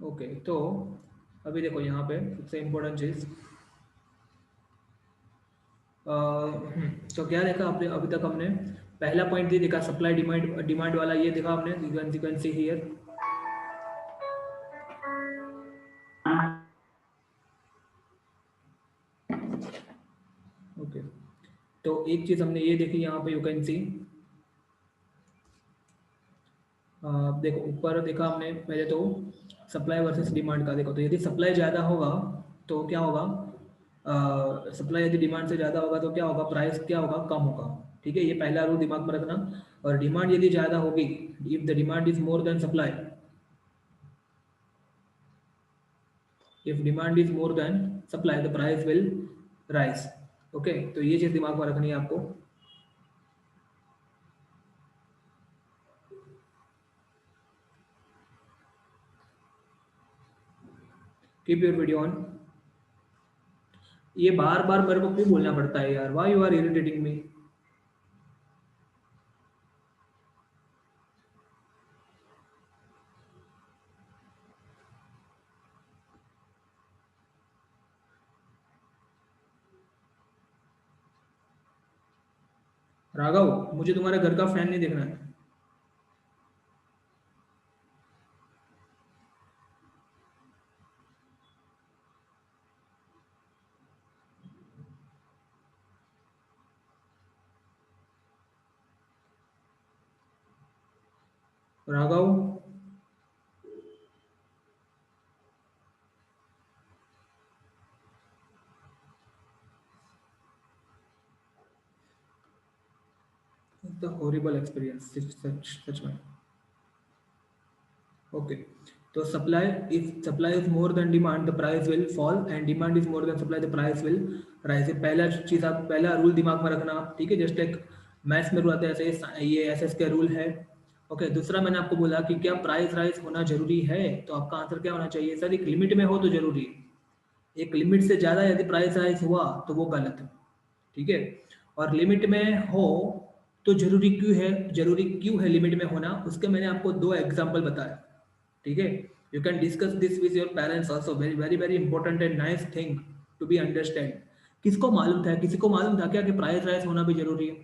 Okay, तो अभी देखो यहाँ पे सबसे इम्पोर्टेंट चीज़, तो क्या देखा आपने अभी तक? हमने पहला पॉइंट ये देखा, सप्लाई डिमांड डिमांड वाला ये देखा हमने, you can see here. Okay, तो एक चीज़ हमने ये देखी यहाँ पे, यू कैन सी, देखो ऊपर देखा हमने पहले तो सप्लाई वर्सेस डिमांड का। देखो तो यदि सप्लाई ज़्यादा होगा तो क्या होगा, सप्लाई यदि डिमांड से ज़्यादा होगा तो क्या होगा, प्राइस क्या होगा, कम होगा। ठीक है, ये पहला रूल दिमाग में रखना। और डिमांड यदि ज़्यादा होगी, if the demand is more than supply, if demand is more than supply the price will rise. Okay, तो ये चीज़ दिमाग में रखनी है आपको। Keep your video on. ये बार बार मेरे को क्यों बोलना पड़ता है यार, व्हाई यू आर इरिटेटिंग मी? राघव, मुझे तुम्हारे घर का फैन नहीं देखना है। राघव, द हॉरिबल एक्सपीरियंस, सच में। ओके, तो supply, if supply is more than demand the price will fall, and demand is more than supply the price will rise. पहला चीज आप, पहला रूल दिमाग में रखना, ठीक है, जस्ट एक मैथ्स में रूल आता है ऐसे, ये एसएस का रूल है। ओके, दूसरा मैंने आपको बोला कि क्या प्राइस राइज होना जरूरी है, तो आपका आंसर क्या होना चाहिए सर, एक लिमिट में हो तो जरूरी है, एक लिमिट से ज़्यादा यदि प्राइस राइज हुआ तो वो गलत है। ठीक है, और लिमिट में हो तो जरूरी क्यों है, जरूरी क्यों है लिमिट में होना, उसके मैंने आपको दो एग्जाम्पल बताया। ठीक है, you can discuss this with your parents also, very very very important and nice thing to be understand. किसको मालूम था, किसी को मालूम था क्या कि प्राइस राइज होना भी जरूरी है?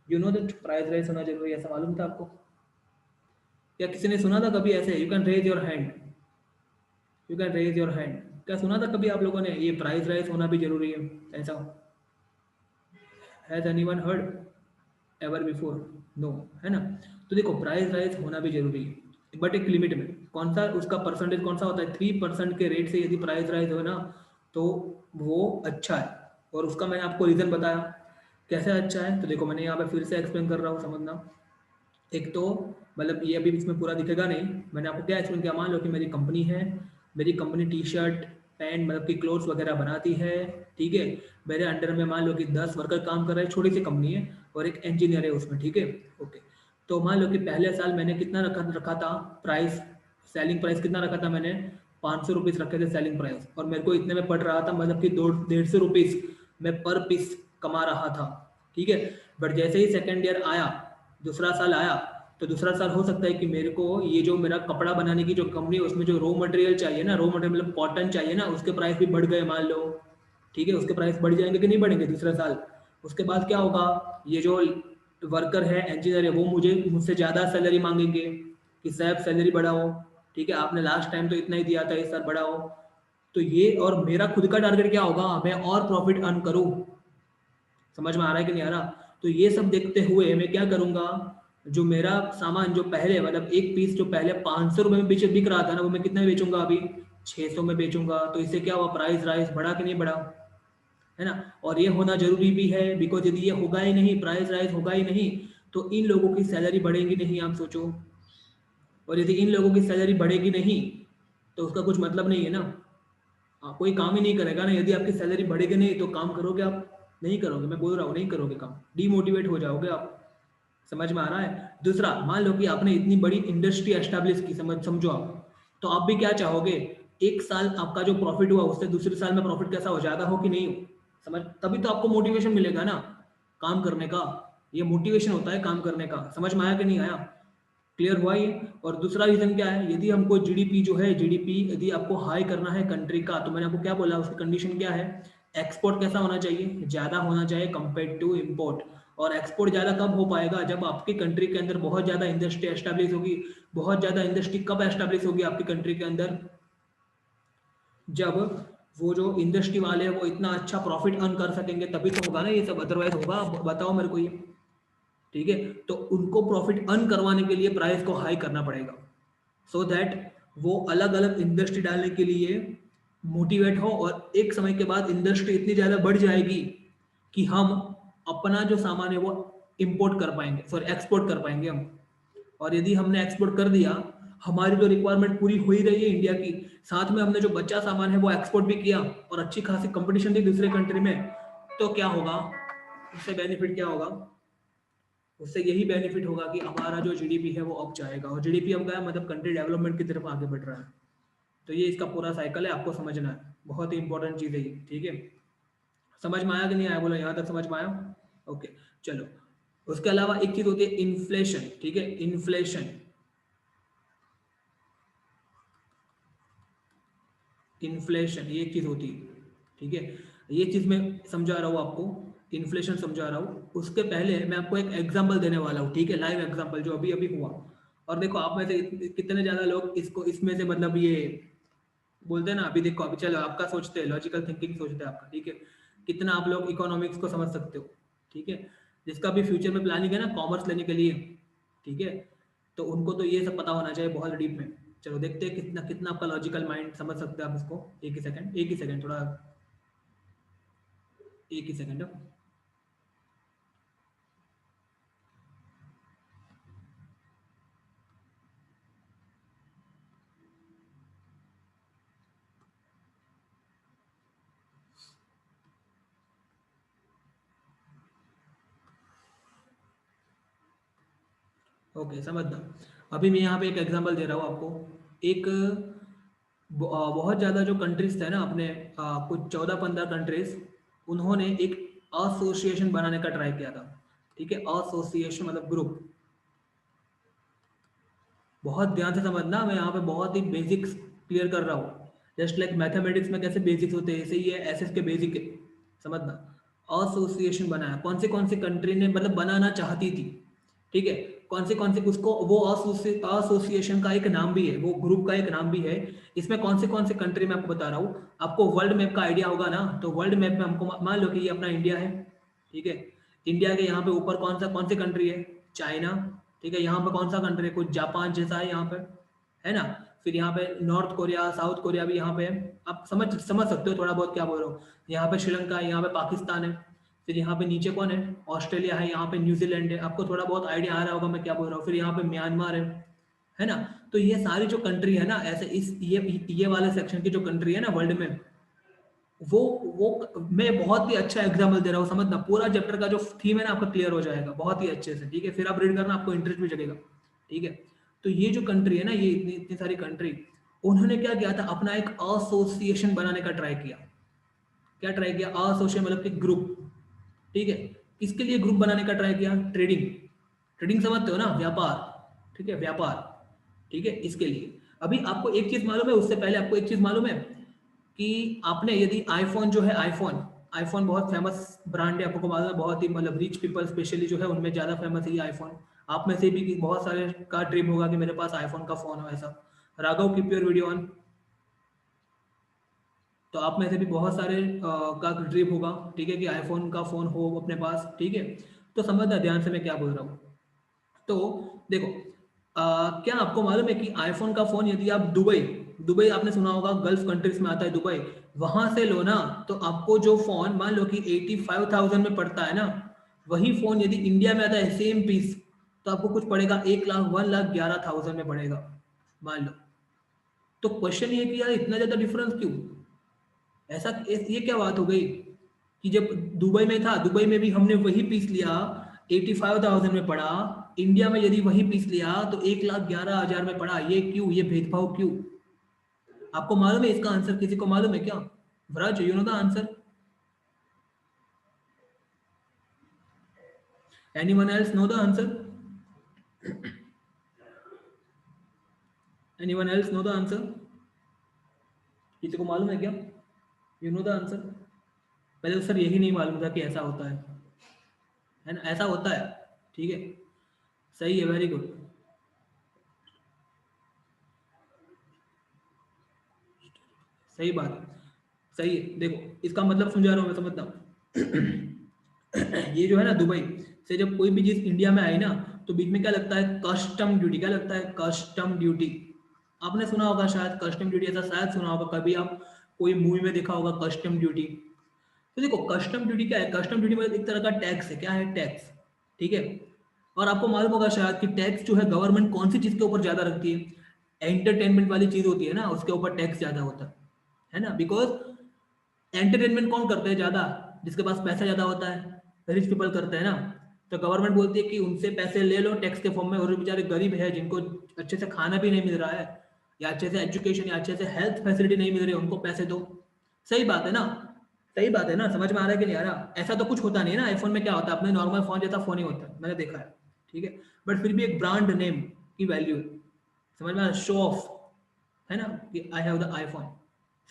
You know that price rise होना जरूरी है, ऐसा मालूम था आपको? क्या किसी ने सुना था कभी ऐसे? You can raise your hand, you can raise your hand. क्या सुना था कभी आप लोगों ने ये प्राइस राइज होना भी जरूरी है ऐसा? Has anyone heard ever before? No, है ना? तो देखो प्राइस राइज होना भी जरूरी है, बट एक लिमिट में। कौन सा उसका परसेंटेज कौन सा होता है? 3% के रेट से यदि प्राइस राइज हो ना तो वो अच्छा है, और उसका मैंने आपको रीज़न बताया कैसे अच्छा है। तो देखो मैंने यहाँ पे फिर से एक्सप्लेन कर रहा हूँ, समझना। एक तो मतलब ये अभी इसमें पूरा दिखेगा नहीं, मैंने आपको क्या एक्सप्लेन किया, मान लो कि मेरी कंपनी है, मेरी कंपनी टी शर्ट पैंट मतलब कि क्लोथ्स वगैरह बनाती है। ठीक है, मेरे अंडर में मान लो कि 10 वर्कर काम कर रहे हैं, छोटी सी कंपनी है, और एक इंजीनियर है उसमें। ठीक है, ओके, तो मान लो कि पहले साल मैंने कितना रखा रखा था प्राइस, सेलिंग प्राइस कितना रखा था मैंने? 500 रुपीज़ रखे थे सेलिंग प्राइस, और मेरे को इतने में पड़ रहा था, मतलब कि 150 रुपीज़ मैं पर पीस कमा रहा था। ठीक है, बट जैसे ही सेकेंड ईयर आया, दूसरा साल आया, तो दूसरा साल हो सकता है कि मेरे को ये जो मेरा कपड़ा बनाने की जो कंपनी है उसमें जो रॉ मटेरियल चाहिए ना, रॉ मटेरियल मतलब कॉटन चाहिए ना, उसके प्राइस भी बढ़ गए मान लो। ठीक है, उसके प्राइस बढ़ जाएंगे कि नहीं बढ़ेंगे दूसरा साल? उसके बाद क्या होगा, ये जो वर्कर है, इंजीनियर है, वो मुझसे ज़्यादा सैलरी मांगेंगे कि साहब सैलरी बढ़ाओ। ठीक है, आपने लास्ट टाइम तो इतना ही दिया था, इस साल बढ़ाओ। तो ये, और मेरा खुद का टारगेट क्या होगा, मैं और प्रॉफिट अर्न करूँ। समझ में आ रहा है कि नहीं आ रहा? तो ये सब देखते हुए मैं क्या करूंगा, जो मेरा सामान जो पहले मतलब एक पीस जो पहले 500 रुपये में बिक रहा था ना, वो मैं कितने में बेचूंगा अभी? 600 में बेचूंगा। तो इससे क्या हुआ, प्राइस राइज बढ़ा कि नहीं बढ़ा? है ना? और ये होना जरूरी भी है, बिकॉज यदि ये होगा ही नहीं, प्राइस राइज होगा ही नहीं, तो इन लोगों की सैलरी बढ़ेगी नहीं, आप सोचो। और यदि इन लोगों की सैलरी बढ़ेगी नहीं तो उसका कुछ मतलब नहीं है ना। कोई काम ही नहीं करेगा ना, यदि आपकी सैलरी बढ़ेगी नहीं तो काम करोगे आप? नहीं करोगे, मैं बोल रहा हूँ नहीं करोगे काम, डीमोटिवेट हो जाओगे आप। समझ में आ रहा है? दूसरा, मान लो कि आपने इतनी बड़ी इंडस्ट्री एस्टैब्लिश की, समझो आप, तो आप भी क्या चाहोगे, एक साल आपका जो प्रॉफिट हुआ उससे दूसरे साल में प्रॉफिट कैसा हो, ज्यादा हो कि नहीं हो? समझ, तभी तो आपको मोटिवेशन मिलेगा ना काम करने का। ये मोटिवेशन होता है काम करने का। समझ में आया कि नहीं आया? क्लियर हुआ ये। और दूसरा रीजन क्या है, यदि हमको जीडीपी जो है, जीडीपी यदि आपको हाई करना है कंट्री का, तो मैंने आपको क्या बोला, उसकी कंडीशन क्या है, एक्सपोर्ट कैसा होना चाहिए, ज़्यादा होना चाहिए कंपेयर टू इम्पोर्ट। और एक्सपोर्ट ज़्यादा कब हो पाएगा, जब आपकी कंट्री के अंदर बहुत ज़्यादा इंडस्ट्री एस्टेब्लिश होगी। बहुत ज़्यादा इंडस्ट्री कब एस्टेब्लिश होगी आपकी कंट्री के अंदर, जब वो जो इंडस्ट्री वाले हैं वो इतना अच्छा प्रॉफिट अर्न कर सकेंगे, तभी तो होगा ना ये सब, अदरवाइज होगा, बताओ मेरे को ये। ठीक है, तो उनको प्रॉफिट अर्न करवाने के लिए प्राइस को हाई करना पड़ेगा, सो दैट वो अलग अलग इंडस्ट्री डालने के लिए मोटिवेट हो, और एक समय के बाद इंडस्ट्री इतनी ज़्यादा बढ़ जाएगी कि हम अपना जो सामान है वो इंपोर्ट कर पाएंगे, सॉरी एक्सपोर्ट कर पाएंगे हम। और यदि हमने एक्सपोर्ट कर दिया, हमारी जो रिक्वायरमेंट पूरी हो ही रही है इंडिया की, साथ में हमने जो बचा सामान है वो एक्सपोर्ट भी किया और अच्छी खासी कंपटीशन दी दूसरे कंट्री में, तो क्या होगा, उससे बेनिफिट क्या होगा, उससे यही बेनिफिट होगा कि हमारा जो जीडीपी है वो अप जाएगा, और जीडीपी अप गया मतलब कंट्री डेवलपमेंट की तरफ आगे बढ़ रहा है। तो ये इसका पूरा साइकिल है, आपको समझना है, बहुत ही इंपॉर्टेंट चीज़ है ये। ठीक है, समझ में आया कि नहीं आया, बोलो यहाँ तक समझ में आया। ओके, चलो। उसके अलावा एक चीज़ होती है इन्फ्लेशन। ठीक है, इन्फ्लेशन, इन्फ्लेशन ये एक चीज़ होती है। ठीक है, ये चीज़ मैं समझा रहा हूँ आपको, इन्फ्लेशन समझा रहा हूँ। उसके पहले मैं आपको एक एग्जांपल देने वाला हूँ, ठीक है, लाइव एग्जांपल जो अभी अभी हुआ। और देखो आप में से कितने ज़्यादा लोग इसको, इसमें से मतलब ये बोलते हैं ना, अभी देखो, अभी चलो आपका सोचते हैं, लॉजिकल थिंकिंग सोचते हैं आपका, ठीक है, कितना आप लोग इकोनॉमिक्स को समझ सकते हो। ठीक है, जिसका भी फ्यूचर में प्लानिंग है ना कॉमर्स लेने के लिए, ठीक है, तो उनको तो ये सब पता होना चाहिए बहुत डीप में। चलो देखते हैं कितना कितना आपका लॉजिकल माइंड समझ सकते हैं आप इसको। एक ही सेकंड, एक ही सेकंड, थोड़ा एक ही सेकंड। ओके, समझना। अभी मैं यहाँ पे एक एग्जांपल दे रहा हूँ आपको। एक बहुत ज़्यादा जो कंट्रीज थे ना अपने, कुछ 14-15 कंट्रीज, उन्होंने एक एसोसिएशन बनाने का ट्राई किया था। ठीक है, एसोसिएशन मतलब ग्रुप। बहुत ध्यान से समझना, मैं यहाँ पे बहुत ही बेसिक्स क्लियर कर रहा हूँ। जस्ट लाइक मैथमेटिक्स में कैसे बेसिक्स होते हैं, ऐसे ही है एसएस के बेसिक है, समझना। एसोसिएशन बनाया, कौन सी कंट्री ने मतलब बनाना चाहती थी। ठीक है, कौन सी उसको वो एसोसिएशन का एक नाम भी है, वो ग्रुप का एक नाम भी है। इसमें कौन से कंट्री में आपको बता रहा हूँ। आपको वर्ल्ड मैप का आइडिया होगा ना, तो वर्ल्ड मैप में हमको मान लो कि ये अपना इंडिया है। ठीक है, इंडिया के यहाँ पे ऊपर कौन सी कंट्री है, चाइना। ठीक है, यहाँ पे कौन सा कंट्री है, कुछ जापान जैसा है यहाँ पे, है ना। फिर यहाँ पे नॉर्थ कोरिया, साउथ कोरिया भी यहाँ पे है। आप समझ सकते हो थोड़ा बहुत क्या बोल रहा हूँ। यहाँ पे श्रीलंका है, यहाँ पे पाकिस्तान है। फिर यहाँ पे नीचे कौन है, ऑस्ट्रेलिया है, यहाँ पे न्यूजीलैंड है। आपको थोड़ा बहुत आइडिया आ रहा होगा मैं क्या बोल रहा हूँ। फिर यहाँ पे म्यांमार है ना। तो ये सारी जो कंट्री है ना, ऐसे इस ये वाले सेक्शन की जो कंट्री है ना वर्ल्ड में, वो वो मैं बहुत ही अच्छा एग्जाम्पल दे रहा हूँ, समझना। पूरा चैप्टर का जो थीम है ना आपका क्लियर हो जाएगा बहुत ही अच्छे से। ठीक है, फिर आप रीड करना, आपको इंटरेस्ट भी जगेगा। ठीक है, तो ये जो कंट्री है ना, ये इतनी इतनी सारी कंट्री, उन्होंने क्या किया था, अपना एक एसोसिएशन बनाने का ट्राई किया। क्या ट्राई किया, एसोसिएशन मतलब कि ग्रुप। ठीक है, किसके लिए ग्रुप बनाने का ट्राई किया, ट्रेडिंग। ट्रेडिंग समझते हो ना, व्यापार। ठीक है, व्यापार। ठीक है, इसके लिए। अभी आपको एक चीज मालूम है, उससे पहले आपको एक चीज मालूम है कि आपने यदि आईफोन जो है, आईफोन आईफोन बहुत फेमस ब्रांड है, आपको मालूम है, बहुत ही मतलब रिच पीपल स्पेशली जो है उनमें ज़्यादा फेमस है ये आईफोन। आप में से भी बहुत सारे का ड्रीम होगा कि मेरे पास आईफोन का फ़ोन हो ऐसा। Raghav, keep your video on. तो आप में से भी बहुत सारे का ड्रीम होगा, ठीक है, कि आईफोन का फ़ोन हो अपने पास। ठीक है, तो समझना ध्यान से मैं क्या बोल रहा हूँ। तो देखो, क्या आपको मालूम है कि आईफोन का फोन यदि आप दुबई, दुबई आपने सुना होगा गल्फ कंट्रीज में आता है दुबई, वहां से लो ना, तो आपको जो फोन मान लो कि 85,000 में पड़ता है ना, वही फोन यदि इंडिया में आता है सेम पीस, तो आपको कुछ पड़ेगा 1,11,000 में पड़ेगा, मान लो। तो क्वेश्चन ये कि यार इतना ज्यादा डिफरेंस क्यों, ऐसा ये क्या बात हो गई कि जब दुबई में था, दुबई में भी हमने वही पीस लिया, 85,000 में पड़ा। इंडिया में यदि वही पीस लिया तो 1,11,000 में पड़ा, ये क्यों, ये भेदभाव क्यों। आपको मालूम है इसका आंसर, किसी को मालूम है क्या, Vraj, you know the answer, anyone else know the answer. Anyone else know the answer? किसी को मालूम है क्या? You know the answer? पहले तो सर यही नहीं मालूम था कि ऐसा होता है ना, ऐसा होता है। ठीक है, सही है, वेरी गुड। सही बात है, सही है। देखो इसका मतलब समझा रहा हूँ मैं, समझता हूँ। ये जो है ना, दुबई से जब कोई भी चीज इंडिया में आई ना, तो बीच में क्या लगता है? Custom duty. क्या लगता है? Custom duty. आपने सुना होगा शायद कस्टम ड्यूटी, ऐसा शायद सुना होगा कभी, आप कोई मूवी में देखा होगा कस्टम ड्यूटी। तो देखो कस्टम ड्यूटी क्या है? कस्टम ड्यूटी मतलब एक तरह का टैक्स है। क्या है? टैक्स। ठीक है। और आपको मालूम होगा शायद कि टैक्स जो है गवर्नमेंट कौन सी चीज के ऊपर ज्यादा रखती है? एंटरटेनमेंट वाली चीज होती है ना, उसके ऊपर टैक्स ज्यादा होता है ना, बिकॉज एंटरटेनमेंट कौन करते हैं ज्यादा? जिसके पास पैसा ज्यादा होता है, रिच पीपल करते हैं ना। तो गवर्नमेंट बोलती है कि उनसे पैसे ले लो टैक्स के फॉर्म में, और जो बेचारे गरीब है जिनको अच्छे से खाना भी नहीं मिल रहा है, या अच्छे से एजुकेशन या अच्छे से हेल्थ फैसिलिटी नहीं मिल रही, उनको पैसे दो। सही बात है ना? सही बात है ना? समझ में आ रहा है कि नहीं आ रहा? ऐसा तो कुछ होता नहीं है ना, आईफोन में क्या होता है, अपने नॉर्मल फोन जैसा फोन ही होता है, मैंने देखा है। ठीक है। बट फिर भी एक ब्रांड नेम की वैल्यू है। समझ में आ रहा? शो ऑफ है ना, कि आई हैव द आईफोन।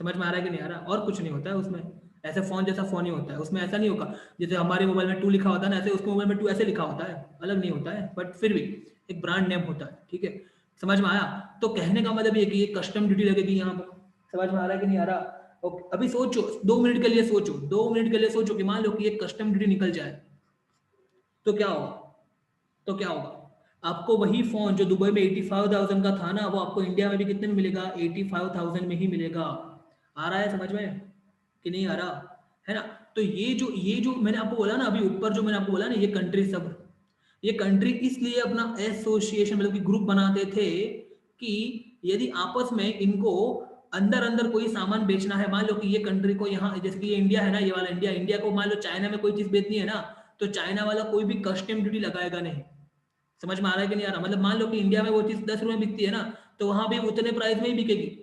समझ में आ रहा है कि नहीं आ रहा? और कुछ नहीं होता है उसमें। ऐसे फोन जैसा फोन ही होता है, उसमें ऐसा नहीं होगा जैसे हमारे मोबाइल में 2 लिखा होता है ना, ऐसे उसके मोबाइल में 2 ऐसे लिखा होता है, अलग नहीं होता है, बट फिर भी एक ब्रांड नेम होता है। ठीक है। समझ में आया? तो कहने का मतलब ये कि ये कस्टम ड्यूटी लगेगी यहाँ पर। समझ में आ रहा है कि नहीं आ रहा? ओके, अभी सोचो, 2 मिनट के लिए सोचो, 2 मिनट के लिए सोचो कि मान लो कि ये कस्टम ड्यूटी निकल जाए, तो क्या होगा? तो क्या होगा? आपको वही फोन जो दुबई में 85,000 का था ना, वो आपको इंडिया में भी कितने में मिलेगा? 85,000 में ही मिलेगा। आ रहा है समझ में कि नहीं आ रहा? है ना? तो ये जो मैंने आपको बोला ना, अभी ऊपर जो मैंने आपको बोला ना, ये कंट्री सब, ये कंट्री इसलिए अपना एसोसिएशन मतलब कि ग्रुप बनाते थे कि यदि आपस में इनको अंदर अंदर कोई सामान बेचना है, मान लो कि ये कंट्री को यहाँ, जैसे कि ये इंडिया है ना, ये वाला इंडिया, इंडिया को मान लो चाइना में कोई चीज बेचनी है ना, तो चाइना वाला कोई भी कस्टम ड्यूटी लगाएगा नहीं। समझ में आ रहा है कि नहीं आ रहा? मतलब मान लो कि इंडिया में वो चीज 10 रुपए में बिकती है ना, तो वहां भी उतने प्राइस में ही बिकेगी,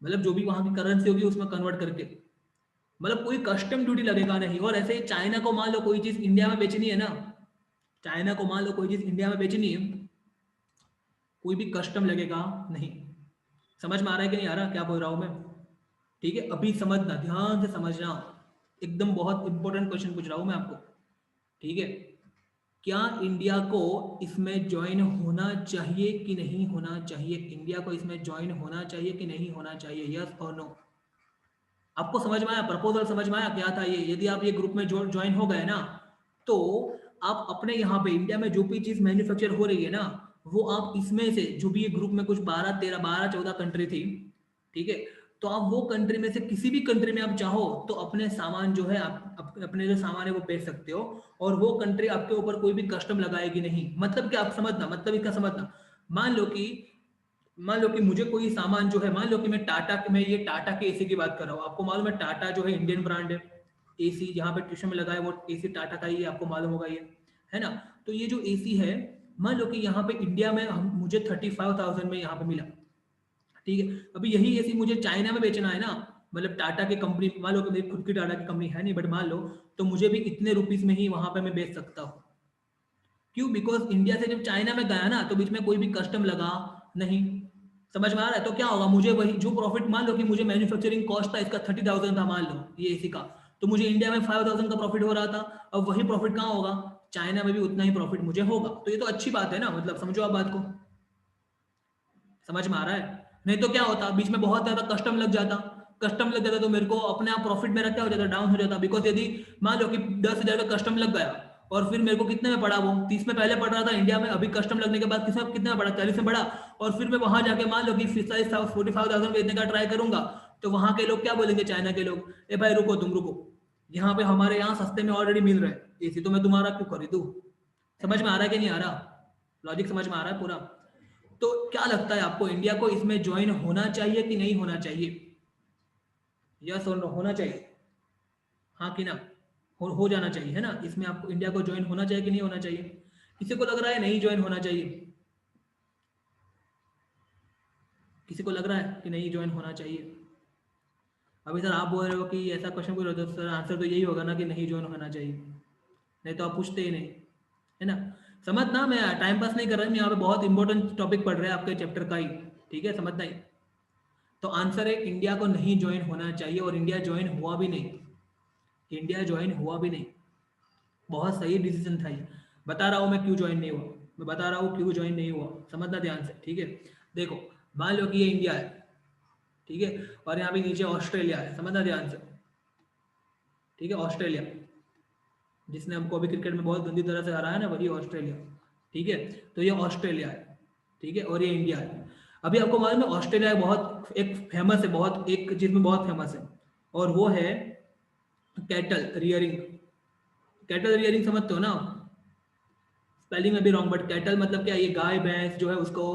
मतलब जो भी वहां की करेंसी होगी उसमें कन्वर्ट करके। मतलब कोई कस्टम ड्यूटी लगेगा नहीं। और ऐसे ही चाइना को मान लो कोई चीज इंडिया में बेचनी है ना, चाइना को मान लो कोई चीज इंडिया में बेचनी है, कोई भी कस्टम लगेगा नहीं। समझ में आ रहा है कि नहीं आ रहा क्या बोल रहा हूं मैं? ठीक है, अभी समझना, ध्यान से समझना, एकदम बहुत इंपॉर्टेंट क्वेश्चन पूछ रहा हूं मैं आपको। ठीक है। क्या इंडिया को इसमें ज्वाइन होना चाहिए कि नहीं होना चाहिए? इंडिया को इसमें ज्वाइन होना चाहिए कि नहीं होना चाहिए? यस और नो? आपको समझ में आया? प्रपोजल समझ में आया क्या था ये? यदि आप ये ग्रुप में ज्वाइन हो गए ना, तो आप अपने यहाँ पे इंडिया में जो भी चीज मैन्युफैक्चर हो रही है ना, वो आप इसमें से, जो भी ये ग्रुप में कुछ 12, 13, 12, 14 कंट्री थी, ठीक है, तो आप वो कंट्री में से किसी भी कंट्री में आप चाहो तो अपने सामान जो है आप अपने जो सामान है वो बेच सकते हो, और वो कंट्री आपके ऊपर कोई भी कस्टम लगाएगी नहीं। मतलब क्या? आप समझना, मतलब इसका समझना। मान लो कि मान लो कि मुझे कोई सामान जो है, मान लो कि मैं टाटा, मैं ये टाटा के एसी की बात कर रहा हूँ, आपको मालूम है टाटा जो है इंडियन ब्रांड है। एसी जहाँ पे ट्यूशन में लगा है वो एसी टाटा का ही है, आपको मालूम होगा ये, है ना? तो ये जो एसी है, मान लो कि यहाँ पे इंडिया में मुझे 35,000 में यहाँ पे मिला। ठीक है। अभी यही एसी मुझे चाइना में बेचना है ना, मतलब टाटा की कंपनी, मान लो कि मेरी खुद की टाटा की कंपनी है नहीं, बट मान लो, तो मुझे भी इतने रुपीज में ही वहां पे मैं बेच सकता हूँ। क्यों? बिकॉज इंडिया से जब चाइना में गया ना, तो बीच में कोई भी कस्टम लगा नहीं। समझ में आ रहा है? तो क्या होगा, मुझे वही जो प्रॉफिट, मान लो कि मुझे मैन्युफैक्चरिंग कॉस्ट था इसका 30,000 था, मान लो ये एसी का, तो मुझे इंडिया में 5,000 का प्रॉफिट हो रहा था। अब वही प्रॉफिट कहाँ होगा? चाइना में भी उतना ही प्रॉफिट मुझे होगा। तो ये तो अच्छी बात है ना, मतलब समझो आप बात को। समझ में आ रहा है? नहीं तो क्या होता, बीच में बहुत ज्यादा कस्टम लग जाता, कस्टम लग जाता तो मेरे को अपने आप प्रॉफिट मेरा क्या हो जाता? डाउन हो जाता। बिकॉज यदि मान लो कि 10,000 का कस्टम लग गया, और फिर मेरे को कितने में पड़ा? वो 30 में पहले पड़ रहा था इंडिया में, अभी कस्टम लगने के बाद कितने में पड़ा? 40 में पड़ा। और फिर मैं वहां जाके मान लो कि 45,000 बेचने का ट्राई करूंगा, तो वहां के लोग क्या बोलेंगे? चाइना के लोग, ए भाई रुको, तुम रुको, यहाँ पे हमारे यहाँ सस्ते में ऑलरेडी मिल रहे हैं एसी, तो मैं तुम्हारा क्यों खरीदूं? समझ में आ रहा है कि नहीं आ रहा? लॉजिक समझ में आ रहा है पूरा? तो क्या लगता है आपको, इंडिया को इसमें ज्वाइन होना चाहिए कि नहीं होना चाहिए? यस और नो? होना चाहिए, हाँ कि ना? हो जाना चाहिए, है ना? इसमें आपको इंडिया को ज्वाइन होना चाहिए कि नहीं होना चाहिए? किसी को लग रहा है नहीं ज्वाइन होना चाहिए? किसी को लग रहा है कि नहीं ज्वाइन होना चाहिए? अभी सर आप बोल रहे हो कि ऐसा क्वेश्चन पूछ रहे हो, तो सर आंसर तो यही होगा ना कि नहीं ज्वाइन होना चाहिए, नहीं तो आप पूछते ही नहीं, है ना? समझना, मैं टाइम पास नहीं कर रहा हूँ, यहाँ पे बहुत इंपॉर्टेंट टॉपिक पढ़ रहे हैं आपके चैप्टर का ही, ठीक है, समझना ही। तो आंसर है इंडिया को नहीं ज्वाइन होना चाहिए, और इंडिया ज्वाइन हुआ भी नहीं, इंडिया ज्वाइन हुआ भी नहीं। बहुत सही डिसीजन था ये। बता रहा हूँ मैं क्यों ज्वाइन नहीं हुआ, मैं बता रहा हूँ क्यों ज्वाइन नहीं हुआ, समझना ध्यान से, ठीक है। देखो, मान लो कि ये इंडिया है, ठीक है, और यहाँ पे नीचे ऑस्ट्रेलिया है, समझना ध्यान से, ठीक है, ऑस्ट्रेलिया, जिसने हमको अभी क्रिकेट में बहुत गंदी तरह से हराया ना, वही ऑस्ट्रेलिया, ठीक है। तो ये ऑस्ट्रेलिया है, ठीक है, और ये इंडिया है। अभी आपको मालूम है ऑस्ट्रेलिया बहुत एक फेमस है, बहुत एक चीज में बहुत फेमस है, और वो है कैटल रियरिंग। कैटल रियरिंग समझते हो ना, स्पेलिंग में भी रॉन्ग, बट कैटल मतलब क्या, ये गाय भैंस जो है उसको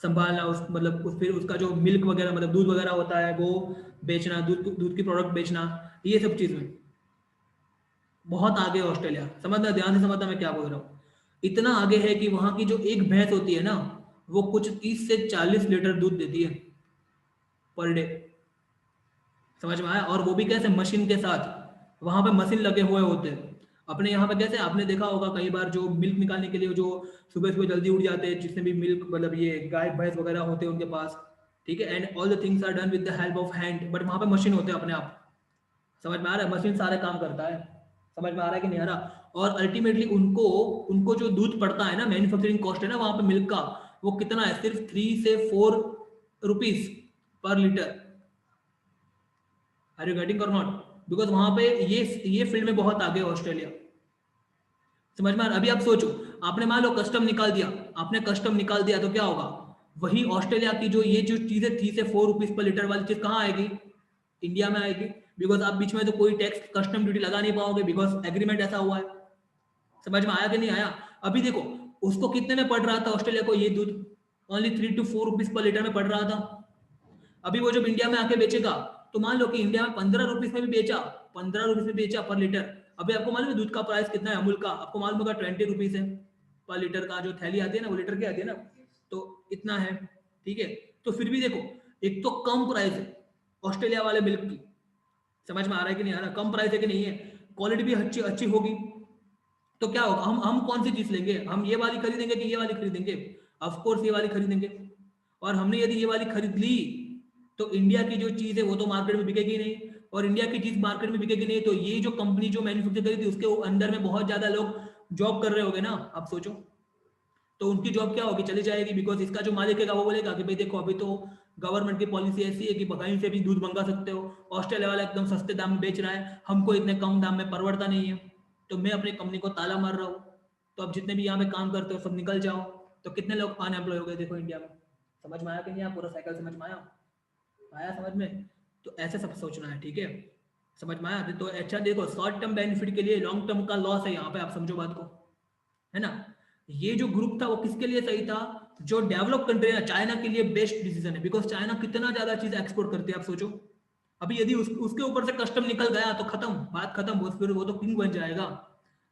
संभालना, उस मतलब फिर उसका जो मिल्क वगैरह मतलब दूध वगैरह होता है वो बेचना, दूध दूध की प्रोडक्ट बेचना, ये सब चीज़ में बहुत आगे है ऑस्ट्रेलिया। समझना ध्यान से, समझना मैं क्या बोल रहा हूँ। इतना आगे है कि वहां की जो एक भैंस होती है ना, वो कुछ 30 से 40 लीटर दूध देती है पर डे, समझ में आया। और वो भी कैसे, मशीन के साथ, वहां पे मशीन लगे हुए होते हैं। अपने यहाँ पे कैसे आपने देखा होगा कई बार, जो मिल्क निकालने के लिए जो सुबह सुबह जल्दी उठ जाते हैं, जिसमें भी मिल्क मतलब ये गाय भैंस वगैरह होते हैं उनके पास, ठीक है, and all the things are done with the help of hand, but वहां पे मशीन होते हैं अपने आप। समझ में आ रहा है, मशीन सारे काम करता है, समझ में आ रहा है कि नहीं आ रहा। और अल्टीमेटली उनको उनको जो दूध पड़ता है ना, मैन्युफैक्चरिंग कॉस्ट है ना वहां पे मिल्क का, वो कितना है, सिर्फ 3 से 4 rupees per litre. Are you getting और नॉट? बिकॉज वहां पे ये फील्ड में बहुत आगे है ऑस्ट्रेलिया, समझ में आ रहा है? अभी आप सोचो, आपने मान लो कस्टम निकाल दिया, आपने कस्टम निकाल दिया तो क्या होगा, वही ऑस्ट्रेलिया की जो ये जो चीजें 3 से 4 रुपीज पर लीटर वाली चीज कहाँ आएगी, इंडिया में आएगी। बिकॉज आप बीच में तो कोई टैक्स कस्टम ड्यूटी लगा नहीं पाओगे, बिकॉज एग्रीमेंट ऐसा हुआ है। समझ में आया कि नहीं आया? अभी देखो, उसको कितने में पड़ रहा था ऑस्ट्रेलिया को ये दूध, only 3 to 4 rupees per litre में पड़ रहा था। अभी वो जब इंडिया में आके बेचेगा, तो मान लो कि इंडिया में 15 रुपीज में भी बेचा, 15 रुपीज में बेचा पर लीटर। अभी आपको मालूम है दूध का प्राइस कितना है अमूल का, आपको मालूम होगा 20 रुपीज है पर लीटर का, जो थैली आती है ना वो लीटर की आती है ना, तो इतना है, ठीक है। तो फिर भी देखो, एक तो कम प्राइस है ऑस्ट्रेलिया वाले मिल्क की, समझ में आ रहा है कि नहीं आ रहा, कम प्राइस है कि नहीं है, क्वालिटी भी अच्छी अच्छी होगी। तो क्या होगा, हम कौन सी चीज लेंगे, हम ये वाली खरीदेंगे कि ये वाली खरीदेंगे? ऑफ कोर्स ये वाली खरीदेंगे। और हमने यदि ये वाली खरीद ली, तो इंडिया की जो चीज है वो तो मार्केट में बिकेगी नहीं, और इंडिया की चीज मार्केट में बिकेगी नहीं, तो ये जो कंपनी जो मैन्युफैक्चर करी थी उसके अंदर में बहुत ज्यादा लोग जॉब कर रहे होंगे ना, आप सोचो। तो उनकी जॉब क्या होगी, चली जाएगी। बिकॉज इसका जो मालिक है वो बोलेगा कि भाई देखो, अभी तो गवर्नमेंट की पॉलिसी ऐसी है कि कहीं से भी दूध मंगा सकते हो, ऑस्ट्रेलिया वाला एकदम सस्ते दाम में बेच रहा है, हमको इतने कम दाम में परवड़ता नहीं है, तो मैं अपनी कंपनी को ताला मार रहा हूँ। तो अब जितने भी यहाँ पे काम करते हो सब निकल जाओ। तो कितने लोग अनएम्प्लॉय हो गए देखो इंडिया में। समझ में आया कि नहीं, आप पूरा साइकिल समझ में आया, आया समझ में? तो ऐसे सब सोचना है, ठीक है, समझ में आया? तो अच्छा देखो, शॉर्ट टर्म बेनिफिट के लिए लॉन्ग टर्म का लॉस है यहाँ पे, आप समझो बात को, है ना। ये जो ग्रुप था वो किसके लिए सही था, जो डेवलप कंट्री है, चाइना के लिए बेस्ट डिसीजन है। बिकॉज चाइना कितना ज्यादा चीज एक्सपोर्ट करती है, आप सोचो। अभी यदि उसके ऊपर से कस्टम निकल गया तो खत्म, बात खत्म, वो फिर वो तो किंग बन जाएगा,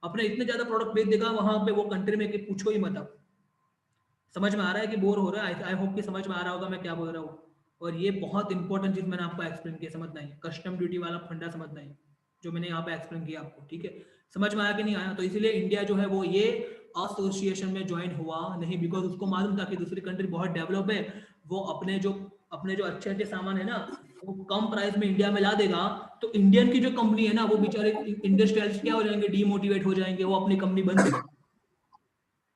अपने इतने ज्यादा प्रोडक्ट बेच देगा वहां पे वो कंट्री में कि पूछो ही मत अब। समझ में आ रहा है कि बोर हो रहा है? आई होप कि समझ में आ रहा होगा मैं क्या बोल रहा हूँ। और ये बहुत इंपॉर्टेंट चीज मैंने आपको एक्सप्लेन किया, समझना है, कस्टम ड्यूटी वाला फंडा समझना है, जो मैंने यहाँ पे एक्सप्लेन किया आपको, ठीक है। समझ में आया कि नहीं आया? तो इसीलिए इंडिया जो है वो ये एसोसिएशन में ज्वाइन हुआ नहीं, बिकॉज उसको मालूम था कि दूसरी कंट्री बहुत डेवलप है, वो अपने जो अच्छे अच्छे सामान है ना वो कम प्राइस में इंडिया में ला देगा। तो इंडियन की जो कंपनी है ना वो बेचारे इंडस्ट्रियलिस्ट क्या हो जाएंगे, डीमोटिवेट हो जाएंगे, वो अपनी कंपनी बंद कर।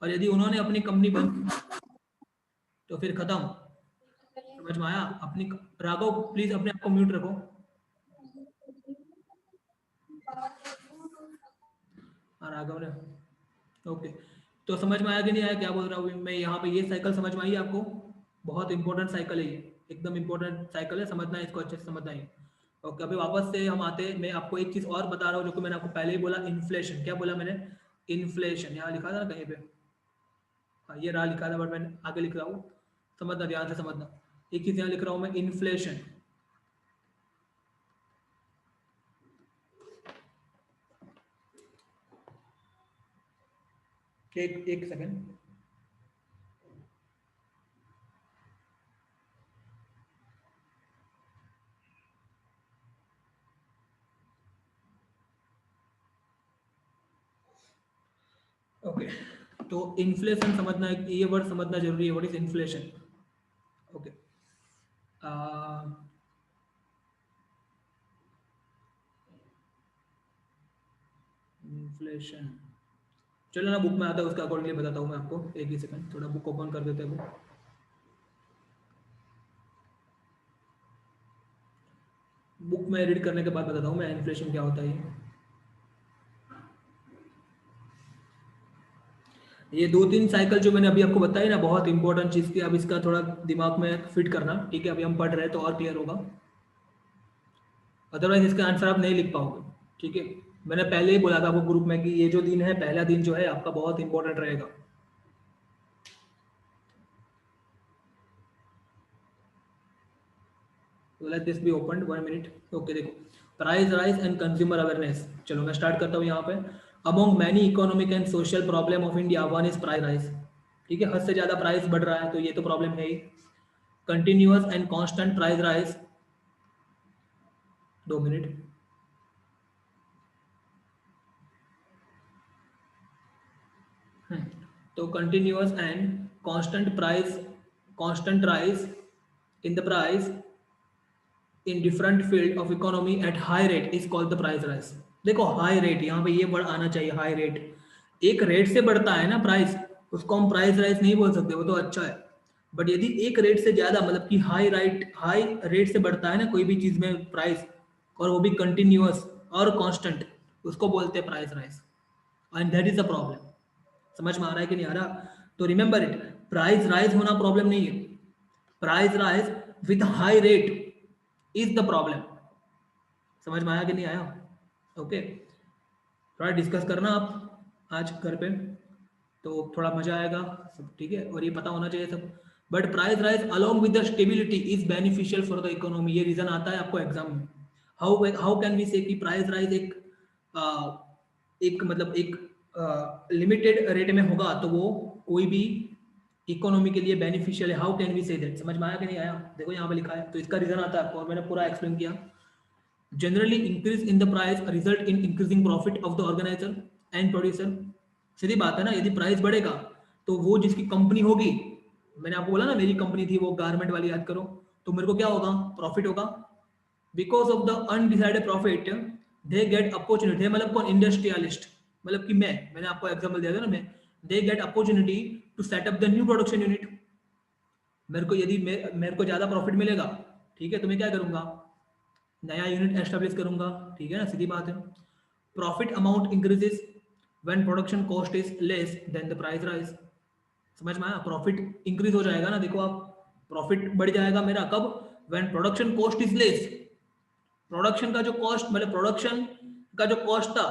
और यदि उन्होंने अपनी कंपनी बंद तो फिर खत्म। समझ में आया? अपनी राघव प्लीज अपने आप को म्यूट रखो। हाँ राघव ने, ओके। तो समझ में आया कि नहीं आया क्या बोल रहा हूँ मैं यहाँ पे, ये साइकिल समझ में आई आपको? बहुत इंपॉर्टेंट साइकिल है ये, एकदम इंपॉर्टेंट साइकिल है, समझना है इसको अच्छे से, समझना है। ओके, अभी वापस से हम आते हैं, मैं आपको एक चीज और बता रहा हूँ जो कि मैंने आपको पहले ही बोला, इन्फ्लेशन। क्या बोला मैंने? इन्फ्लेशन, यहाँ लिखा था ना कहीं पे, हाँ ये रहा लिखा था, बट मैंने आगे लिख रहा हूँ, समझना ध्यान से समझना। एक चीज यहाँ लिख रहा हूँ मैं, इन्फ्लेशन। एक सेकेंड। ओके, तो इन्फ्लेशन समझना, ये वर्ड समझना जरूरी है। What is inflation? Okay, inflation, चलो ना बुक में आता है उसका अकॉर्डिंगली बताता हूँ मैं आपको। एक ही सेकंड, थोड़ा बुक ओपन कर देते हैं वो। बुक में रीड करने के बाद बताता हूँ मैं इन्फ्लेशन क्या होता है। ये 2-3 साइकिल जो मैंने अभी आपको बताई ना, बहुत इंपॉर्टेंट चीज़ थी। अब इसका थोड़ा दिमाग में फिट करना, ठीक है? अभी हम पढ़ रहे हैं तो और क्लियर होगा, अदरवाइज इसका आंसर आप नहीं लिख पाओगे, ठीक है? मैंने पहले ही बोला था आपको ग्रुप में कि ये जो दिन है, पहला दिन जो है आपका बहुत इंपॉर्टेंट रहेगा। Let this be open 1 minute. Okay, देखो, price rise and consumer awareness. चलो मैं स्टार्ट करता हूँ यहाँ पे। Among many economic and social problem of India, one is price rise. ठीक है, हद से ज़्यादा प्राइस बढ़ रहा है तो ये तो प्रॉब्लम है ही। Continuous and constant price rise, 2 minute. तो continuous and constant rise in the price in different field of economy at high rate is called the price rise. देखो, हाई रेट, यहाँ पे ये वर्ड आना चाहिए, हाई रेट। एक rate से बढ़ता है ना प्राइस, उसको हम प्राइस राइज नहीं बोल सकते, वो तो अच्छा है। बट यदि एक रेट से ज्यादा, मतलब कि हाई रेट से बढ़ता है ना कोई भी चीज में प्राइस, और वो भी कंटिन्यूअस और कांस्टेंट, उसको बोलते हैं price rise. And that is a problem. समझ में आ रहा है कि नहीं आ रहा? तो रिमेंबर इट, प्राइस राइज होना प्रॉब्लम नहीं है, price rise with high rate is the problem. समझ में आया कि नहीं आया? ओके, थोड़ा डिस्कस करना आप आज घर पे, तो थोड़ा मजा आएगा सब, ठीक है? और ये पता होना चाहिए सब। But price rise along with the stability is beneficial for the economy, ये रीजन आता है आपको एग्जाम में। हाउ कैन वी से कि प्राइस राइज आ, एक मतलब एक लिमिटेड रेट में होगा तो वो कोई भी इकोनॉमी के लिए बेनिफिशियल है। How can we say that? समझ में आया कि नहीं आया? देखो यहाँ पे लिखा है, तो इसका रीजन आता है आपको, और मैंने पूरा एक्सप्लेन किया। Generally, increase in the price result in increasing profit of the organizer and producer। सीधी बात है ना, यदि प्राइस बढ़ेगा तो वो जिसकी कंपनी होगी, मैंने आपको बोला ना मेरी कंपनी थी वो गारमेंट वाली, याद करो, तो मेरे को क्या होगा? प्रॉफिट होगा। Because of the undecided profit they get opportunity, मतलब कौन? इंडस्ट्रियलिस्ट, मतलब कि मैंने आपको एग्जांपल दिया था ना, मैं, they get opportunity to set up the new production unit. मेरे को यदि मेरे को ज्यादा प्रॉफिट मिलेगा, ठीक है, तो मैं क्या करूंगा? नया यूनिट एस्टेब्लिश करूंगा, ठीक है ना? सीधी बात है। Profit amount increases when production cost is less than the price rise. समझ में आया? प्रॉफिट इंक्रीज हो जाएगा ना, देखो आप, प्रॉफिट बढ़ जाएगा मेरा कब? When production cost is less. Production का जो कॉस्ट, मतलब प्रोडक्शन का जो कॉस्ट था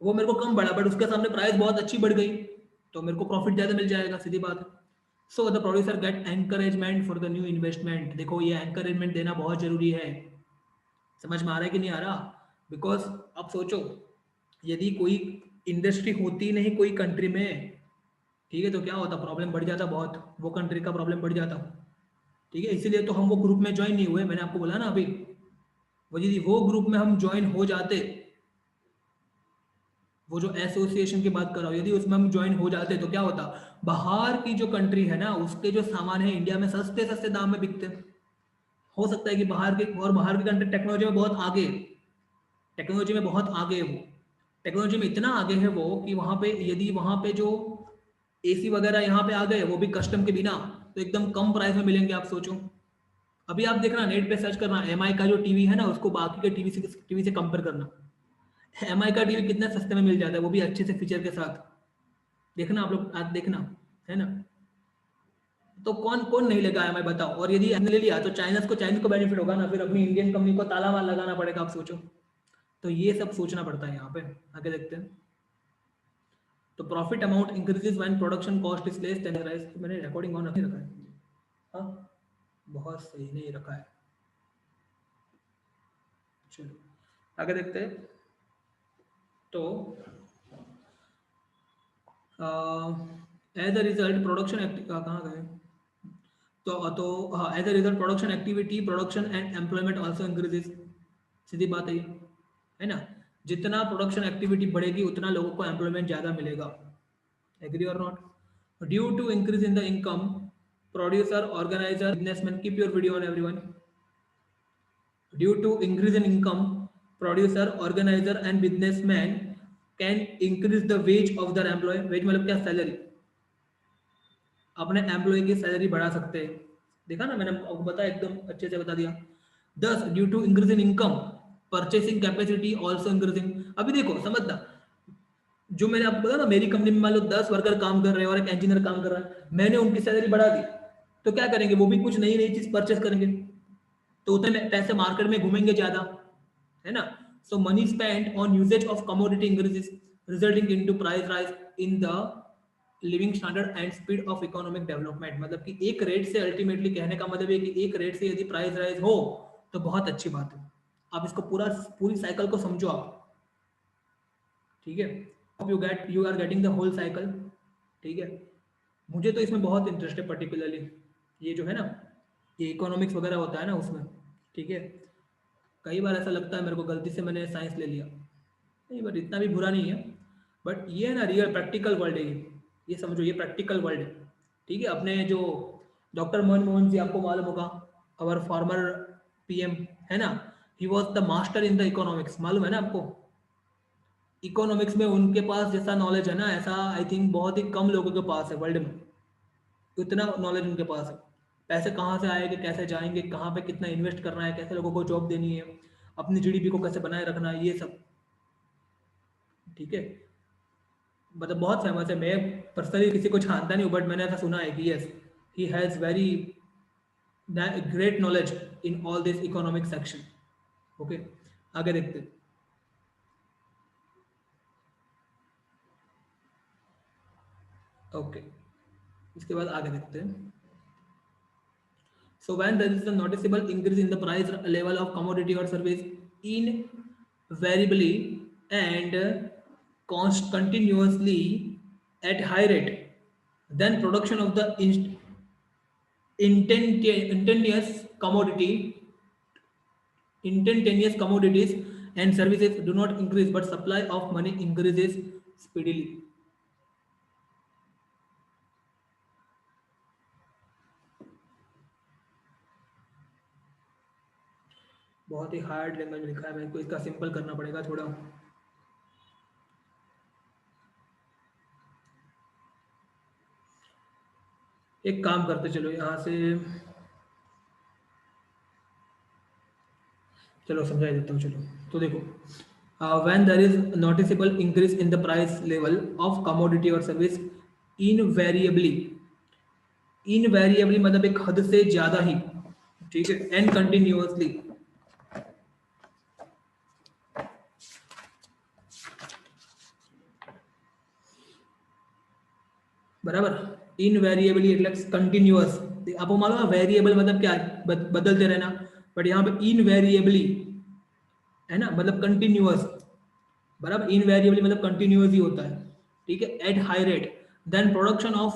वो मेरे को कम बढ़ा, बट उसके सामने प्राइस बहुत अच्छी बढ़ गई, तो मेरे को प्रॉफिट ज्यादा मिल जाएगा, सीधी बात है। So the producer get encouragement for the new investment. देखो, ये एनकरेजमेंट देना बहुत जरूरी है। समझ में आ रहा है कि नहीं आ रहा? बिकॉज अब सोचो, यदि कोई इंडस्ट्री होती नहीं कोई कंट्री में, ठीक है, तो क्या होता? प्रॉब्लम बढ़ जाता बहुत, वो कंट्री का प्रॉब्लम बढ़ जाता, ठीक है? इसीलिए तो हम वो ग्रुप में ज्वाइन नहीं हुए, मैंने आपको बोला ना अभी। वो यदि वो ग्रुप में हम ज्वाइन हो जाते, वो जो एसोसिएशन की बात कर रहा हूँ, यदि उसमें हम ज्वाइन हो जाते तो क्या होता? बाहर की जो कंट्री है ना, उसके जो सामान है इंडिया में सस्ते सस्ते दाम में बिकते। हो सकता है कि बाहर की कंट्री टेक्नोलॉजी में बहुत आगे, टेक्नोलॉजी में बहुत आगे है वो, टेक्नोलॉजी में इतना आगे है वो कि वहाँ पे यदि वहाँ पे जो एसी वगैरह यहाँ पे आ गए, वो भी कस्टम के बिना, तो एकदम कम प्राइस में मिलेंगे। आप सोचो, अभी आप देखना, नेट पे सर्च करना, एम आई का जो टीवी है ना, उसको बाकी के टीवी से कंपेयर करना। एम आई का टीवी कितने सस्ते में मिल जाता है, वो भी अच्छे से फीचर के साथ। देखना आप लोग, आज देखना, है ना? तो कौन कौन नहीं लेगा एम आई, बताओ? और यदि हमने ले लिया तो चाइनीज को बेनिफिट होगा ना, फिर अपनी इंडियन कंपनी को ताला मार लगाना पड़ेगा, आप सोचो। तो ये सब सोचना पड़ता है यहाँ पे। आगे देखते हैं। तो profit amount increases when production cost is less than rise. मैंने रिकॉर्डिंग ऑन नहीं रखा है, हाँ, बहुत सही नहीं रखा है। चलो आगे देखते हैं। तो एज अ रिजल्ट प्रोडक्शन कहाँ गए? तो as a result production activity, production and employment also increases. सीधी बात है ना? जितना प्रोडक्शन एक्टिविटी बढ़ेगी उतना लोगों को एम्प्लॉयमेंट ज़्यादा मिलेगा। Agree or not? Due to increase in the income, producer, organizer, businessman, keep your video on everyone. Due to increase in income, producer, organizer and businessman can increase the wage of their employee. Wage मतलब क्या? Salary. अपने employ की salary बढ़ा सकते हैं. देखा ना, मैंने आपको बताया, एकदम अच्छे से बता दिया. 10 due to increase in income, purchasing capacity also increasing. अभी देखो समझना, जो मैंने आपको बताया ना, मेरी कंपनी में मान लो 10 वर्कर काम कर रहे हैं और एक इंजीनियर काम कर रहा है, मैंने उनकी सैलरी बढ़ा दी, तो क्या करेंगे? वो भी कुछ नई नई चीज परचेस करेंगे, तो उतने पैसे मार्केट में घूमेंगे ज्यादा, है ना? So money spend on usages of commodity increases, resulting into price rise in the living standard and speed of economic development. मतलब कि एक रेट से, अल्टीमेटली कहने का मतलब है कि एक रेट से यदि प्राइस राइज हो तो बहुत अच्छी बात है. आप इसको पूरी साइकिल को समझो आप. ठीक है, अब you are getting the whole cycle. ठीक है, मुझे तो इसमें बहुत इंटरेस्ट है, पर्टिकुलरली ये जो है ना, ये इकोनॉमिक्स वगैरह होता है ना उसमें. ठीक है, कई बार ऐसा लगता है मेरे को गलती से मैंने साइंस ले लिया, नहीं बट इतना भी बुरा नहीं है. बट ये है ना, रियल प्रैक्टिकल वर्ल्ड है ये समझो, ये प्रैक्टिकल वर्ल्ड है. ठीक है, अपने जो डॉक्टर मनमोहन जी, आपको मालूम होगा, अवर फॉर्मर पीएम, है ना, he was the master in the economics. मालूम है ना आपको? इकोनॉमिक्स में उनके पास जैसा नॉलेज है ना, ऐसा आई थिंक बहुत ही कम लोगों के पास है वर्ल्ड में. इतना नॉलेज उनके पास है. पैसे कहाँ से आएंगे, कैसे जाएंगे, कहाँ पे कितना इन्वेस्ट करना है, कैसे लोगों को जॉब देनी है, अपनी जीडीपी को कैसे बनाए रखना है, ये सब. ठीक है, मतलब बहुत फेमस है. मैं पर्सनली किसी को जानता नहीं हूँ, बट मैंने ऐसा सुना है कि yes, he has very great knowledge in all this economic section. Okay, आगे देखते हैं. ओके, इसके बाद आगे देखते हैं. So when there is a noticeable increase in the price level of commodity or service, invariably and continuously at high rate, then production of the instantaneous commodities and services do not increase, but supply of money increases speedily. बहुत ही hard language में लिखा है, मेरे को इसका simple करना पड़ेगा थोड़ा. एक काम करते चलो यहाँ से, चलो समझा देता हूँ. चलो तो देखो, when there is noticeable increase in the price level of commodity or service, invariably, मतलब एक हद से ज्यादा ही. ठीक है, एंड कंटिन्यूअसली, बराबर. इनवेरिएबली એટલે कंटिन्यूअस. आपको मालूम है वेरिएबल मतलब क्या है? बदलते रहना. बट यहाँ पे इनवेरिएबली है ना, मतलब कंटिन्यूअस. बराबर, इनवेरिएबली मतलब कंटिन्यूअस ही होता है. ठीक है, at high rate, then production of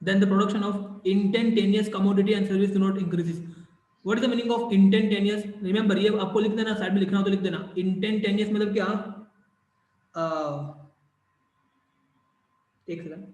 then the production of instantaneous commodity and service do not increases. What is the meaning of instantaneous? Remember, ये आपको लिख देना, साइड में लिखना हो तो लिख देना. instantaneous मतलब क्या? एक सेकंड.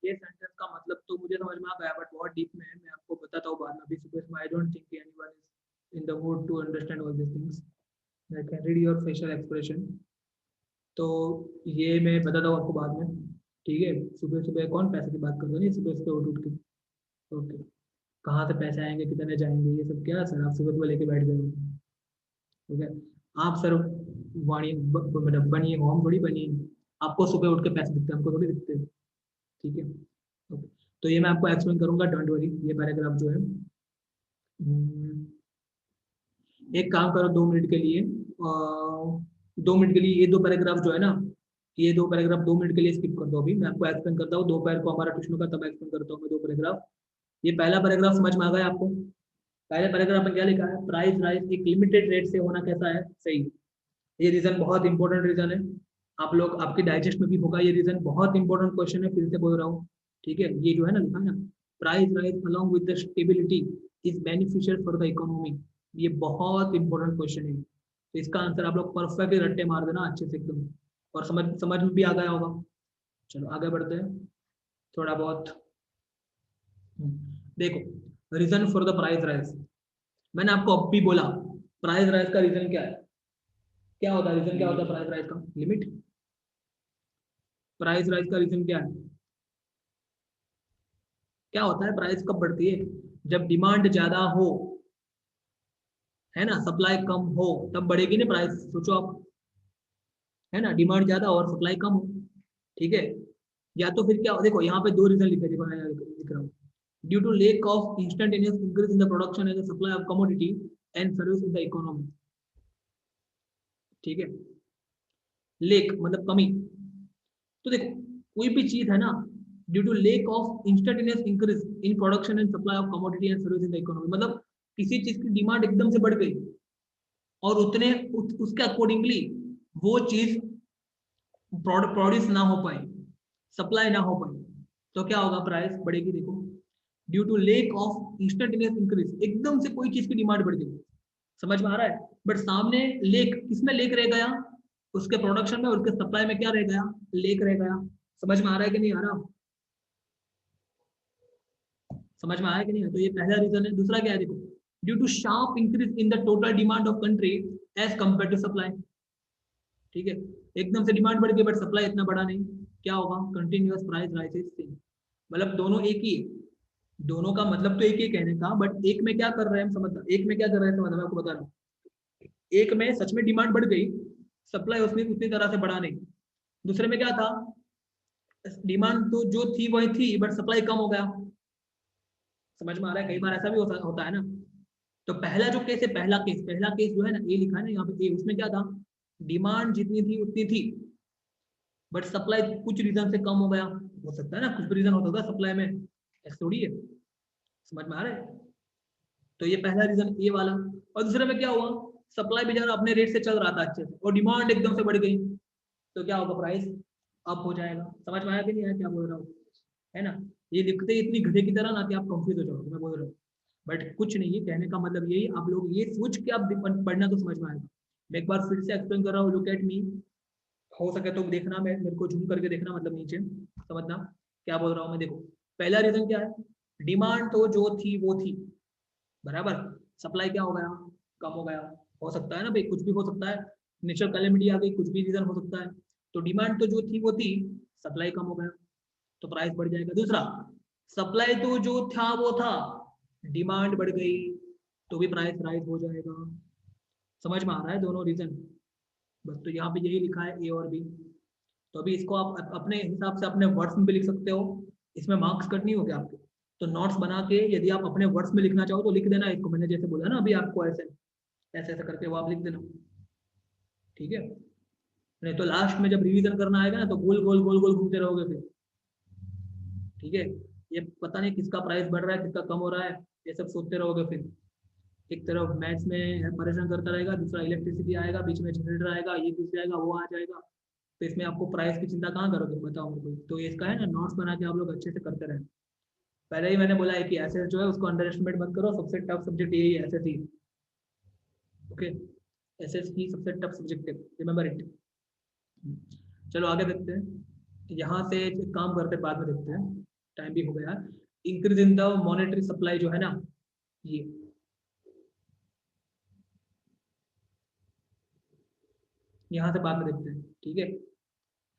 ये सेंटेंस का मतलब तो मुझे समझ में आ गया, बट बहुत डीप में है. मैं आपको बताता हूँ बाद में. अभी सुबह में I don't think anyone is in the mood to understand all these things. I can read your facial expression. तो ये मैं बताता हूँ आपको बाद में, ठीक है। सुबह सुबह कौन पैसे की बात कर रहे हैं सुबह सुबह उठ उठ के? ओके, कहाँ से पैसे आएंगे, कितने जाएंगे, ये सब क्या सर आप सुबह सुबह लेके बैठ गए हो? ठीक है, आप सर वाणी मतलब बनिए, हम थोड़ी बनिए। आपको सुबह उठ के पैसे दिखते हैं, हमको थोड़ी दिखते हैं, ठीक है। ओके, तो ये मैं आपको एक्सप्लेन करूंगा, डोंट वरी। ये पैराग्राफ जो है, एक काम करो 2 मिनट के लिए, 2 मिनट के लिए ये 2 पैराग्राफ जो है ना, ये 2 पैराग्राफ 2 मिनट के लिए स्किप कर दो। अभी मैं आपको एक्सप्लेन करता हूँ, दोपहर को हमारा ट्यूशन का, तब एक्सप्लेन करता हूँ मैं 2 पैराग्राफ। ये पहला पैराग्राफ समझ में आ गया आपको? पहले पैराग्राफ में क्या लिखा है? प्राइस राइज एक लिमिटेड रेट से होना कैसा है? सही। ये रीजन बहुत इंपॉर्टेंट रीजन है, आप लोग आपके डाइजेस्ट में भी होगा ये रीजन, बहुत इंपॉर्टेंट क्वेश्चन है, फिर से बोल रहा हूँ, ठीक है। ये जो है ना लिखा है ना, price rise along with the stability is beneficial for the economy, ये बहुत इंपॉर्टेंट क्वेश्चन है। तो इसका आंसर आप लोग परफेक्टली रट्टे मार देना अच्छे से एकदम, और समझ समझ में भी आ गया होगा। चलो आगे बढ़ते हैं थोड़ा बहुत। देखो, reason for the price rise, मैंने आपको अब भी बोला प्राइस राइज का रीजन क्या है, क्या होता है रीजन, क्या होता है प्राइस राइज का? लिमिट। प्राइस राइज का रीजन क्या है? क्या होता है? प्राइस कब बढ़ती है? जब डिमांड ज्यादा हो, है ना, सप्लाई कम हो, तब बढ़ेगी ना प्राइस। सोचो आप, है ना, डिमांड ज्यादा और सप्लाई कम हो, ठीक है। या तो फिर क्या, देखो यहाँ पे 2 रीजन लिखे, देखो मैं लिख रहा हूँ। Due to lack of instantaneous increase in the production and the supply of commodity and service in the economy, ठीक है। लेक मतलब कमी। तो देखो, कोई भी चीज है ना, due to lack of instantaneous increase in production and supply of commodity and service in the economy, मतलब किसी चीज की डिमांड एकदम से बढ़ गई और उतने उसके अकॉर्डिंगली वो चीज प्रोड्यूस ना हो पाए, सप्लाई ना हो पाए, तो क्या होगा? प्राइस बढ़ेगी। देखो, due to lack of instantaneous increase, एकदम से कोई चीज की डिमांड बढ़ गई, समझ में आ रहा है? बट सामने लेक, किसमें लेक रह गया? उसके प्रोडक्शन में और उसके सप्लाई में क्या रह गया? लेक रह गया। समझ में आ रहा है कि नहीं आ रहा? समझ में आया कि नहीं? तो ये पहला रीजन है। दूसरा क्या है? देखो, due to sharp increase in the total demand of country as compare to supply, ठीक है। एकदम से डिमांड बढ़ गई बट सप्लाई इतना बड़ा नहीं, क्या होगा? कंटिन्यूअस प्राइस राइजेस सेम, मतलब दोनों एक ही है, दोनों का मतलब तो एक ही कहने का, बट एक में क्या कर रहे हैं हम समझ, एक में क्या कर रहे हैं समझ, मैं आपको बता रहा हूँ। एक में सच में डिमांड बढ़ गई, सप्लाई उसमें उतनी तरह से बढ़ा नहीं। दूसरे में क्या था? डिमांड तो जो थी वही थी बट सप्लाई कम हो गया। समझ में आ रहा है? कई बार ऐसा भी होता है ना। तो पहला जो केस है, पहला केस जो है ना, ए लिखा है ना यहाँ पे, ए, उसमें क्या था? डिमांड जितनी थी उतनी थी बट सप्लाई कुछ रीजन से कम हो गया, हो सकता है ना, कुछ भी रीजन होता है सप्लाई में, ऐसा थोड़ी है। समझ में आ रहा है? तो ये पहला रीजन ए वाला। और दूसरे में क्या हुआ? सप्लाई बेचारा अपने रेट से चल रहा था अच्छे से और डिमांड एकदम से बढ़ गई, तो क्या होगा? प्राइस अप हो जाएगा। समझ में आया कि नहीं आया क्या बोल रहा हूँ? है ना? ये लिखते ही इतनी गधे की तरह ना कि आप कंफ्यूज हो जाओ, मैं बोल रहा हूँ। बट कुछ नहीं है, कहने का मतलब यही, आप लोग ये सोच के आप पढ़ना तो समझ में आएगा। मैं एक बार फिर से एक्सप्लेन कर रहा हूँ, लुक एट मी, हो सके तो देखना, मैं मेरे को जूम करके देखना, मतलब नीचे समझना क्या बोल रहा हूँ मैं। देखो, पहला रीजन क्या है? डिमांड तो जो थी वो थी, बराबर। सप्लाई क्या हो गया? कम हो गया। हो सकता है ना भाई, कुछ भी हो सकता है, नेचुरल कैलेमिटी आ गई, कुछ भी रीजन हो सकता है। तो डिमांड तो जो थी वो थी, सप्लाई कम हो गया, तो प्राइस बढ़ जाएगा। दूसरा, सप्लाई तो जो था वो था, डिमांड बढ़ गई, तो भी प्राइस राइज हो जाएगा। समझ में आ रहा है दोनों रीजन? बस तो यहाँ पे यही लिखा है, ए और बी। तो अभी इसको आप अपने हिसाब से अपने वर्ड्स में भी लिख सकते हो, इसमें मार्क्स कट नहीं होंगे आपके। तो नोट्स बना के यदि आप अपने वर्ड्स में लिखना चाहो तो लिख देना इसको, मैंने जैसे बोला ना अभी आपको, ऐसे ऐसे ऐसे करके वो आप लिख देना, ठीक है। नहीं तो लास्ट में जब रिवीजन करना आएगा ना, तो गोल गोल गोल गोल घूमते रहोगे फिर, ठीक है। ये पता नहीं किसका प्राइस बढ़ रहा है, किसका कम हो रहा है, ये सब सोचते रहोगे फिर। एक तरफ मैथ्स में परेशान करता रहेगा, दूसरा इलेक्ट्रिसिटी आएगा, बीच में जनरेटर आएगा, ये कुछ आएगा, वो आ जाएगा, तो इसमें आपको प्राइस की चिंता कहाँ करोगे, बताओ मेरे को। तो इसका है ना, नोट्स बना के आप लोग अच्छे से करते रहे। पहले ही मैंने बोला है कि एसएस जो है उसको अंडर एस्टिमेट मत करो, सबसे टफ सब्जेक्ट यही है, एसएस ही। ओके, एसएस ही सबसे टफ सब्जेक्ट है, रिमेंबर इट। चलो आगे देखते हैं, यहाँ से एक काम करते बाद में देखते हैं, टाइम भी हो गया। Increase in the monetary supply जो है ना, ये यहाँ से बाद में देखते हैं, ठीक है।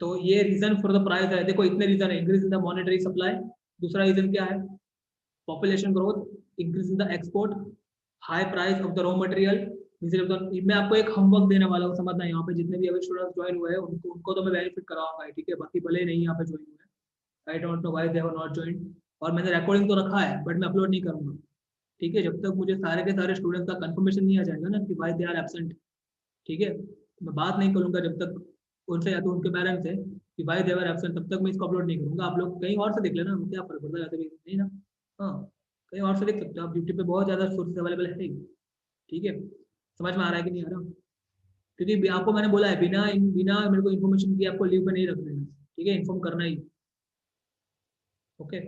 तो ये रीजन फॉर द प्राइस है, देखो इतने रीजन है, increase in the monetary supply, दूसरा रीजन क्या है, population growth, increase in the export, high price of the raw material. मैं आपको एक होमवर्क देने वाला हूँ, समझना यहाँ पे जितने भी अभी स्टूडेंट्स ज्वाइन हुए हैं उनको तो मैं बेनिफिट कराऊंगा, ठीक है, बाकी भले नहीं यहाँ पे ज्वाइन हुए, I don't know why they have not join, और मैंने रिकॉर्डिंग तो रखा है बट मैं अपलोड नहीं करूंगा, ठीक है, जब तक मुझे सारे के सारे स्टूडेंट्स का कंफर्मेशन नहीं आ जाएगा ना कि वाई दे आर एब्सेंट, ठीक है, मैं बात नहीं करूंगा जब तक उनसे या तो उनके पेरेंट्स से कि वाई दे आर एब्सेंट, तब तक मैं इसको अपलोड नहीं करूंगा। आप लोग कहीं और से देख लेना, क्या फर्क पड़ता है, नहीं ना, हाँ, कहीं और से देख सकते हो आप, यूट्यूब पे बहुत ज़्यादा सोर्स अवेलेबल है, ठीक है, समझ में आ रहा है कि नहीं आ रहा, क्योंकि आपको मैंने बोला है बिना बिना मेरे को इन्फॉर्मेशन की आपको लीव पे नहीं रख देना, ठीक है, इन्फॉर्म करना ही, ओके,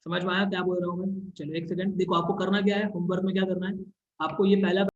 समझ में आया क्या बोल रहा हूँ मैं। चलो एक सेकंड, देखो आपको करना क्या है, होमवर्क में क्या करना है, आपको ये पहला